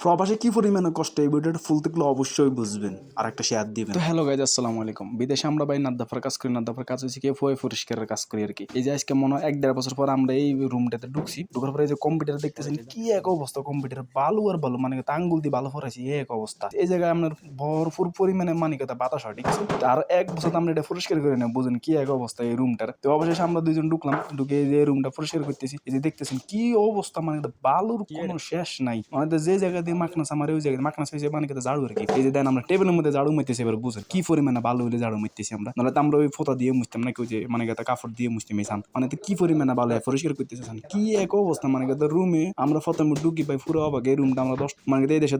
প্রবাসে কি পরিমাণে কষ্ট এই ভিডিওটা ফুল দেখলে অবশ্যই বুঝবেন আর একটা শেয়ার দিবেন। তো হ্যালো গাইজ, আসসালামু আলাইকুম। বিদেশে আমরা ভাই নাদ্দাফার কাজ করি। নাদ্দাফার কাজ হচ্ছে কি ফুয়ে পরিষ্কারের কাজ করি আর কি। এই যে আজকে মনে হয় 1-1.5 বছর পর আমরা এই রুমটাতে ঢুকছি। ঢুকার পরে এই যে কম্পিউটার দেখতেছেন কি এক অবস্থা, কম্পিউটার বালু আর বালু, মানে আঙ্গুল দিয়ে বালু ফরাইছি এক অবস্থা। এই জায়গায় আপনার ভরপুর পরিমাণে মানে কথা বাতাস হয়, ঠিক আছে। আর 1 বছর আমরা এটা পরিষ্কার করে নেব, বুঝেন কি এক অবস্থা এই রুমটার। তো অবশেষে আমরা দুইজন ঢুকলাম, ঢুকে এই যে রুমটা পরিষ্কার করতেছি। এই যে দেখতেছেন কি অবস্থা, মানে বালুর কোনো শেষ নাই। মানে যে জায়গা দিয়ে মাখনাস আমার ওই জায়গায় মাখনাস হয়েছে, মানে ঝাড়ু আর কি। এই যে দেন আমরা টেবিলের মধ্যে ঝাড়ু মারতেছি, এবার বুঝেন কি পরিমাণে বালু হইলে ঝাড়ু মারতেছি আমরা। নাহলে তো আমরা ওই ফোঁতা দিয়ে মুছতাম নাকি, ওই যে মানে কাপড় দিয়ে মুছতাম এই সান। মানে তো কি পরিমাণে বালু পরিষ্কার করতেছে সান, কি এক অবস্থা। মানে রুমে আমরা প্রথমে ঢুকি ভাই পুরো অবাক। এই রুমটা আমরা 10 মানে এই দেশে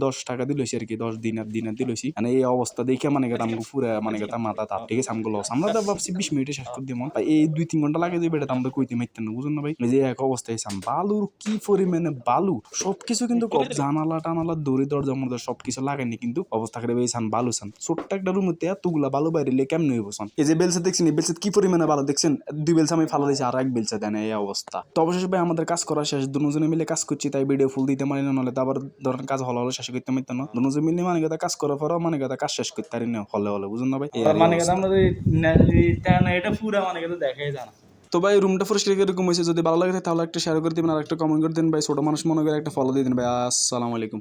10 টাকা দিলছি আর কি, 10 দিনের দিলছি। মানে এই অবস্থা দেখে মানে আমাকে পুরো মানে মাথা তাপ, ঠিক আছে, আমগুলো লস। আমরা তো ভাবছি 20 মিনিটে শেষ করে দিব, এই 2-3 ঘন্টা লাগে যাবে, এটা আমরা কইতে মারতেন না, বুঝুন না ভাই। এই যে এক অবস্থায় সান বালুর কি পরিমাণে বালু, সবকিছু কিন্তু জানালা টানালা দড়ি দরজার মধ্যে সবকিছু লাগাইনি, কিন্তু অবস্থা করে এই সান বালু সান। ছোট্ট একটা রুমে এতগুলা বালু বাইরে কেমন হইব সান। এই যে বেলসা দেখছেন, এই বেলসা কি পরিমাণে বালু দেখছেন। 2 বেলসা আমি ফালা দিয়েছি, আর 1 বেলসা দেন এই অবস্থা। তো অবশেষে ভাই আমাদের কাজ করা শেষ, দুজনে মিলে কাজ করছি, তাই ভিডিও ফুল দিতে পারি না, নাহলে তো আবার ধরেন কাজ হলো শেষ করতে পারতো না। দুজনে মিলে মানে কাজ করার পর মানে কাজ শেষ করতে পারি না, হলে বুঝুন না ভাই। মানে আমরা এটা পুরা মানে দেখাই জানা। তো ভাই রুমটা পরিষ্কার এরকম হয়েছে। যদি ভালো লাগে তাহলে একটা শেয়ার করে দিবেন, আর একটা কমেন্ট করে দিন ভাই। ছোট মানুষ মনে করে একটা ফলো দিয়ে দিন ভাই। আসসালামু আলাইকুম।